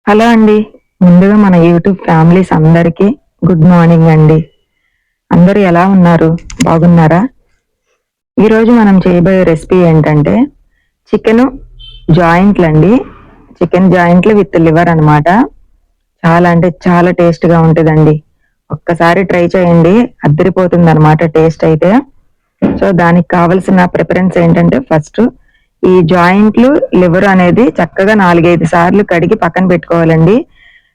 Hello అండి. ముందుగా మన యూట్యూబ్ ఫ్యామిలీస్ అందరికీ గుడ్ మార్నింగ్ అండి. అందరూ ఎలా ఉన్నారు? బాగున్నారా? ఈరోజు మనం చేయబోయే రెసిపీ ఏంటంటే చికెను జాయింట్లండి. చికెన్ జాయింట్లు విత్ లివర్ అనమాట. చాలా అంటే చాలా టేస్ట్‌గా ఉంటదండి. ఒక్కసారి ట్రై చేయండి. అదిరిపోతుందనమాట టేస్ట్ అయితే. సో, దానికి కావాల్సిన ప్రిఫరెన్స్ ఏంటంటే ఫస్టు ఈ జాయింట్లు, లివర్ అనేది చక్కగా 4, 5 సార్లు కడిగి పక్కన పెట్టుకోవాలండి.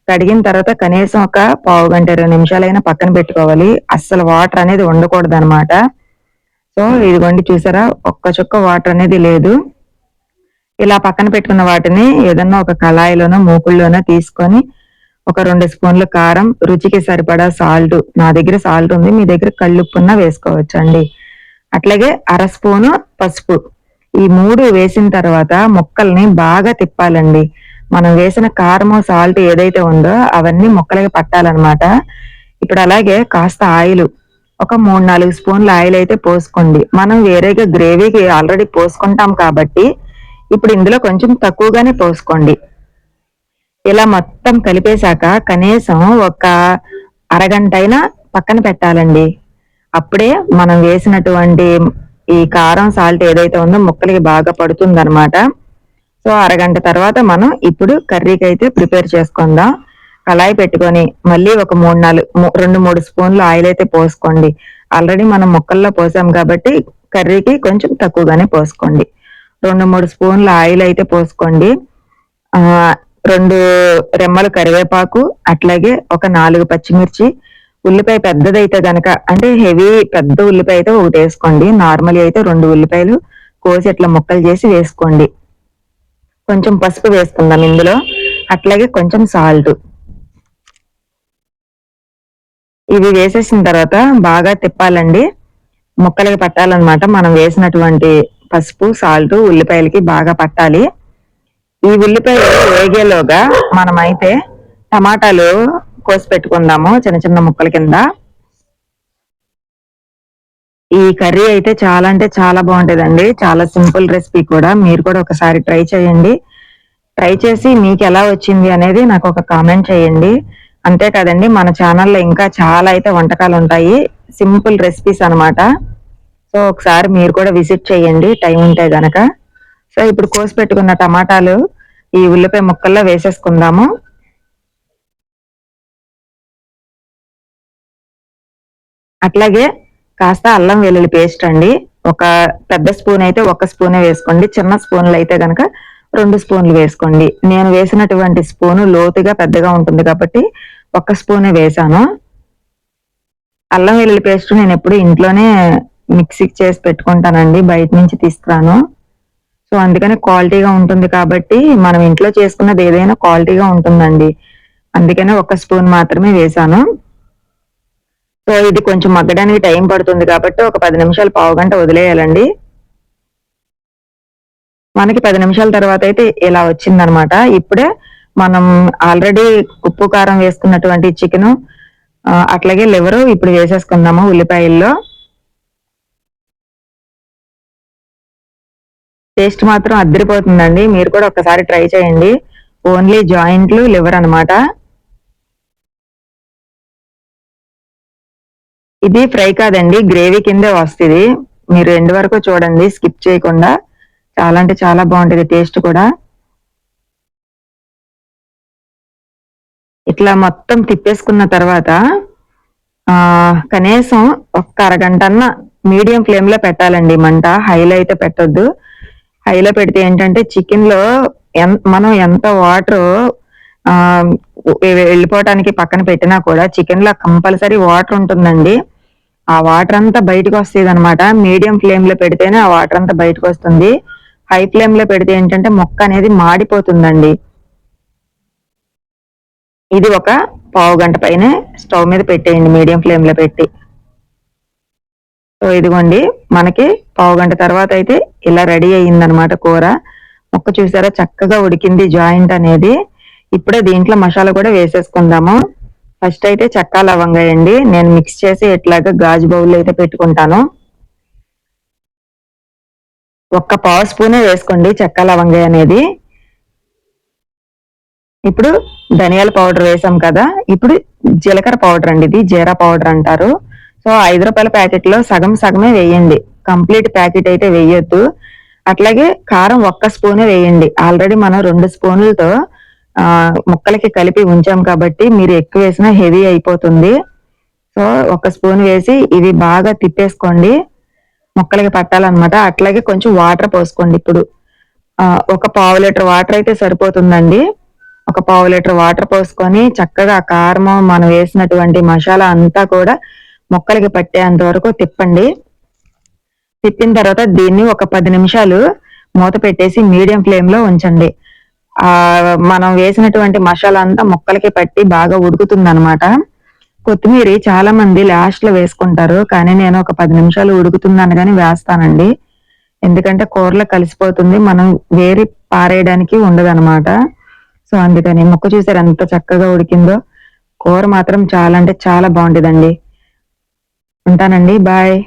కడిగిన తర్వాత కనీసం ఒక పావుగంట, 20 నిమిషాలైనా పక్కన పెట్టుకోవాలి. అస్సలు వాటర్ అనేది ఉండకూడదనమాట. సో, ఇదిగోండి చూసారా? ఒక్క చుక్క వాటర్ అనేది లేదు. ఇలా పక్కన పెట్టుకున్న వాటిని ఏదన్నా ఒక కళాయిలోనో, మూకుడులోనో తీసుకొని ఒక 2 స్పూన్లు కారం, రుచికి సరిపడా సాల్ట్, నా దగ్గర సాల్ట్ ఉంది. మీ దగ్గర కల్లుప్పున్నా వేసుకోవచ్చండి. అట్లాగే అర స్పూను పసుపు. ఈ 3 వేసిన తర్వాత ముక్కల్ని బాగా తిప్పాలండి. మనం వేసిన కారము, సాల్ట్ ఏదైతే ఉందో అవన్నీ ముక్కలకి పట్టాలనమాట. ఇప్పుడు అలాగే కాస్త ఆయిలు. ఒక 3, 4 స్పూన్ల ఆయిల్ అయితే పోసుకోండి. మనం వేరేగా గ్రేవీకి ఆల్రెడీ పోసుకుంటాం కాబట్టి ఇప్పుడు ఇందులో కొంచెం తక్కువగానే పోసుకోండి. ఇలా మొత్తం కలిపేశాక కనీసం ఒక అరగంటైనా పక్కన పెట్టాలండి. అప్పుడే మనం వేసినటువంటి ఈ కారం, సాల్ట్ ఏదైతే ఉందో ముక్కలకి బాగా పడుతుందనమాట. సో, అరగంట తర్వాత మనం ఇప్పుడు కర్రీకైతే ప్రిపేర్ చేసుకుందాం. కళాయి పెట్టుకొని మళ్ళీ ఒక 2, 3 స్పూన్లు ఆయిల్ అయితే పోసుకోండి. ఆల్రెడీ మనం ముక్కల్లో పోసాం కాబట్టి కర్రీకి కొంచెం తక్కువగానే పోసుకోండి. 2, 3 స్పూన్ల ఆయిల్ అయితే పోసుకోండి. 2 రెమ్మలు కరివేపాకు, అట్లాగే ఒక 4 పచ్చిమిర్చి, ఉల్లిపాయ పెద్దదైతే గనక అంటే హెవీ పెద్ద ఉల్లిపాయ అయితే ఒకటేసుకోండి. నార్మల్ అయితే 2 ఉల్లిపాయలు కోసి ఇట్లా ముక్కలు చేసి వేసుకోండి. కొంచెం పసుపు వేసుకుందాం ఇందులో. అట్లాగే కొంచెం సాల్ట్. ఇవి వేసేసిన తర్వాత బాగా తిప్పాలండి. ముక్కలకి పట్టాలన్నమాట. మనం వేసినటువంటి పసుపు, సాల్ట్ ఉల్లిపాయలకి బాగా పట్టాలి. ఈ ఉల్లిపాయలు వేగేలోగా మనమైతే టమాటాలు కోసి పెట్టుకుందాము చిన్న చిన్న ముక్కల కింద. ఈ కర్రీ అయితే చాలా అంటే చాలా బాగుంటదండి. చాలా సింపుల్ రెసిపీ కూడా. మీరు కూడా ఒకసారి ట్రై చేయండి. ట్రై చేసి మీకు ఎలా వచ్చింది అనేది నాకు ఒక కామెంట్ చేయండి. అంతే కదండి, మన ఛానల్లో ఇంకా చాలా అయితే వంటకాలు ఉంటాయి. సింపుల్ రెసిపీస్ అనమాట. సో, ఒకసారి మీరు కూడా విజిట్ చేయండి టైం ఉంటే గనక. సో, ఇప్పుడు కోసి పెట్టుకున్న టమాటాలు ఈ ఉల్లిపాయ ముక్కల్లో వేసేసుకుందాము. అట్లాగే కాస్త అల్లం వెల్లుల్లి పేస్ట్ అండి. ఒక పెద్ద స్పూన్ అయితే ఒక స్పూనే వేసుకోండి. చిన్న స్పూన్లు అయితే గనక 2 స్పూన్లు వేసుకోండి. నేను వేసినటువంటి స్పూను లోతుగా పెద్దగా ఉంటుంది కాబట్టి ఒక్క స్పూనే వేశాను. అల్లం వెల్లుల్లి పేస్ట్ నేను ఎప్పుడు ఇంట్లోనే మిక్సీకి చేసి పెట్టుకుంటానండి. బయట నుంచి తీసుకురాను. సో, అందుకని క్వాలిటీగా ఉంటుంది కాబట్టి మనం ఇంట్లో చేసుకున్నది ఏదైనా క్వాలిటీగా ఉంటుందండి. అందుకనే ఒక స్పూన్ మాత్రమే వేశాను. సో, ఇది కొంచెం మగ్గడానికి టైం పడుతుంది కాబట్టి ఒక 10 నిమిషాలు, పావుగంట వదిలేయాలండి. మనకి 10 నిమిషాల తర్వాత అయితే ఇలా వచ్చిందనమాట. ఇప్పుడే మనం ఆల్రెడీ ఉప్పు, కారం వేసుకున్నటువంటి చికెను, అట్లాగే లివరు ఇప్పుడు వేసేసుకుందాము ఉల్లిపాయల్లో. టేస్ట్ మాత్రం అద్దిరిపోతుందండి. మీరు కూడా ఒక్కసారి ట్రై చేయండి. ఓన్లీ జాయింట్లు, లివర్ అనమాట. ఇది ఫ్రై కాదండి, గ్రేవీ కిందే వస్తది. మీరు ఎండ్ వరకు చూడండి స్కిప్ చేయకుండా. చాలా అంటే చాలా బాగుంటది టేస్ట్ కూడా. ఇట్లా మొత్తం తిప్పేసుకున్న తర్వాత కనీసం ఒక్క అరగంటన్నా మీడియం ఫ్లేమ్ లో పెట్టాలండి మంట. హైలో అయితే పెట్టొద్దు. హైలో పెడితే ఏంటంటే చికెన్ లో మనం ఎంత వాటర్ ఆ వెళ్ళిపోవటానికి పక్కన పెట్టినా కూడా చికెన్ లో కంపల్సరీ వాటర్ ఉంటుందండి. ఆ వాటర్ అంతా బయటకు వస్తుంది అనమాట. మీడియం ఫ్లేమ్ లో పెడితేనే ఆ వాటర్ అంతా బయటకు వస్తుంది. హై ఫ్లేమ్ లో పెడితే ఏంటంటే మొక్క అనేది మాడిపోతుందండి. ఇది ఒక పావుగంట పైనే స్టవ్ మీద పెట్టేయండి మీడియం ఫ్లేమ్ లో పెట్టి. సో, ఇదిగోండి మనకి పావుగంట తర్వాత అయితే ఇలా రెడీ అయ్యిందనమాట కూర. ముక్క చూసారా చక్కగా ఉడికింది జాయింట్ అనేది. ఇప్పుడే దీంట్లో మసాలా కూడా వేసేసుకుందాము. ఫస్ట్ అయితే చెక్క, లవంగా అండి. నేను మిక్స్ చేసి ఇట్లాగా గాజు బౌల్ అయితే పెట్టుకుంటాను. ఒక్క పావు స్పూనే వేసుకోండి చెక్క, లవంగా అనేది. ఇప్పుడు ధనియాల పౌడర్ వేసాం కదా, ఇప్పుడు జీలకర్ర పౌడర్ అండి, ఇది జీరా పౌడర్ అంటారు. సో 5 రూపాయల ప్యాకెట్ లో సగం సగమే వేయండి, కంప్లీట్ ప్యాకెట్ అయితే వేయొద్దు. అట్లాగే కారం 1 స్పూనే వేయండి, ఆల్రెడీ మనం 2 స్పూన్లతో ముక్కలకి కలిపి ఉంచాం కాబట్టి మీరు ఎక్కువ వేసినా హెవీ అయిపోతుంది. సో 1 స్పూన్ వేసి ఇవి బాగా తిప్పేసుకోండి, ముక్కలకి పట్టాలన్నమాట. అట్లాగే కొంచెం వాటర్ పోసుకోండి. ఇప్పుడు ఒక పావు లీటర్ వాటర్ అయితే సరిపోతుందండి. ఒక పావు లీటర్ వాటర్ పోసుకొని చక్కగా కారము మనం వేసినటువంటి మసాలా అంతా కూడా ముక్కలకి పట్టేంత వరకు తిప్పండి. తిప్పిన తర్వాత దీన్ని ఒక 10 నిమిషాలు మూత పెట్టేసి మీడియం ఫ్లేమ్ లో ఉంచండి. మనం వేసినటువంటి మసాలా అంతా ముక్కలకి పట్టి బాగా ఉడుకుతుంది అనమాట. కొత్తిమీర చాలా మంది లాస్ట్ లో వేసుకుంటారు, కానీ నేను ఒక 10 నిమిషాలు ఉడుకుతుందని కానీ వేస్తానండి. ఎందుకంటే కూరలో కలిసిపోతుంది, మనం వేరి పారేయడానికి ఉండదన్నమాట. సో అందుకని ముక్క చూసారు ఎంత చక్కగా ఉడికిందో. కూర మాత్రం చాలా అంటే చాలా బాగుంటుందండి. ఉంటానండి, బాయ్.